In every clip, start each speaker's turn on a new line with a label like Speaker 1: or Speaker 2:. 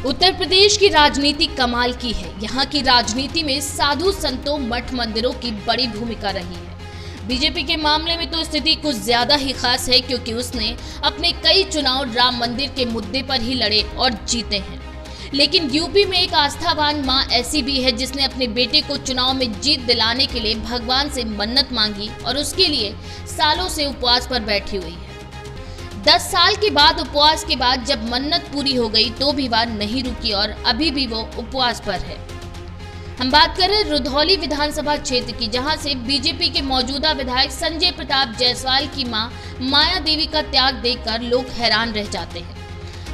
Speaker 1: उत्तर प्रदेश की राजनीति कमाल की है। यहाँ की राजनीति में साधु संतों, मठ मंदिरों की बड़ी भूमिका रही है। बीजेपी के मामले में तो स्थिति कुछ ज्यादा ही खास है, क्योंकि उसने अपने कई चुनाव राम मंदिर के मुद्दे पर ही लड़े और जीते हैं। लेकिन यूपी में एक आस्थावान मां ऐसी भी है जिसने अपने बेटे को चुनाव में जीत दिलाने के लिए भगवान से मन्नत मांगी और उसके लिए सालों से उपवास पर बैठी हुई है। 10 साल के बाद उपवास के बाद जब मन्नत पूरी हो गई तो भी वह नहीं रुकी और अभी भी वो उपवास पर है। हम बात कर रहे हैं रुधौली विधानसभा क्षेत्र की, जहां से बीजेपी के मौजूदा विधायक संजय प्रताप जायसवाल की मां माया देवी का त्याग देखकर लोग हैरान रह जाते हैं।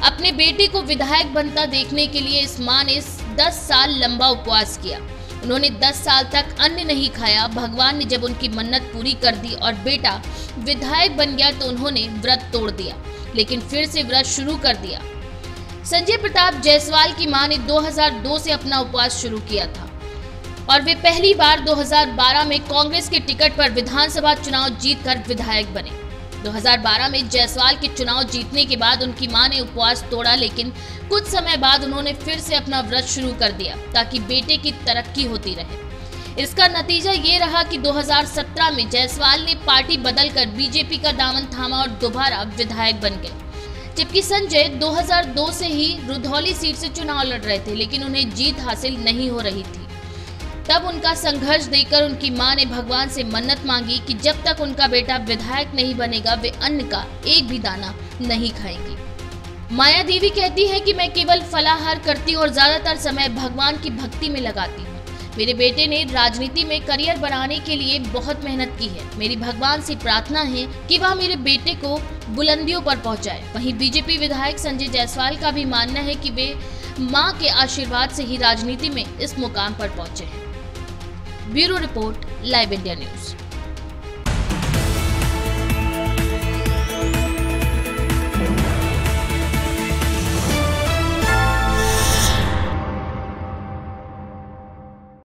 Speaker 1: अपने बेटे को विधायक बनता देखने के लिए इस मां ने 10 साल लंबा उपवास किया। उन्होंने 10 साल तक अन्न नहीं खाया। भगवान ने जब उनकी मन्नत पूरी कर दी और बेटा विधायक बन गया तो उन्होंने व्रत तोड़ दिया, लेकिन फिर से व्रत शुरू कर दिया। संजय प्रताप जायसवाल की मां ने 2002 से अपना उपवास शुरू किया था और वे पहली बार 2012 में कांग्रेस के टिकट पर विधानसभा चुनाव जीतकर विधायक बने। 2012 में जायसवाल के चुनाव जीतने के बाद उनकी मां ने उपवास तोड़ा, लेकिन कुछ समय बाद उन्होंने फिर से अपना व्रत शुरू कर दिया ताकि बेटे की तरक्की होती रहे। इसका नतीजा ये रहा कि 2017 में जायसवाल ने पार्टी बदलकर बीजेपी का दामन थामा और दोबारा विधायक बन गए, जबकि संजय 2002 से ही रुधौली सीट से चुनाव लड़ रहे थे, लेकिन उन्हें जीत हासिल नहीं हो रही थी। तब उनका संघर्ष देखकर उनकी मां ने भगवान से मन्नत मांगी कि जब तक उनका बेटा विधायक नहीं बनेगा वे अन्न का एक भी दाना नहीं खाएंगी। माया देवी कहती है कि मैं केवल फलाहार करती हूँ और ज्यादातर समय भगवान की भक्ति में लगाती हूँ। मेरे बेटे ने राजनीति में करियर बनाने के लिए बहुत मेहनत की है। मेरी भगवान से प्रार्थना है कि वह मेरे बेटे को बुलंदियों पर पहुंचाए। वहीं बीजेपी विधायक संजय जायसवाल का भी मानना है कि वे मां के आशीर्वाद से ही राजनीति में इस मुकाम पर पहुंचे हैं। Bureau report, live India news.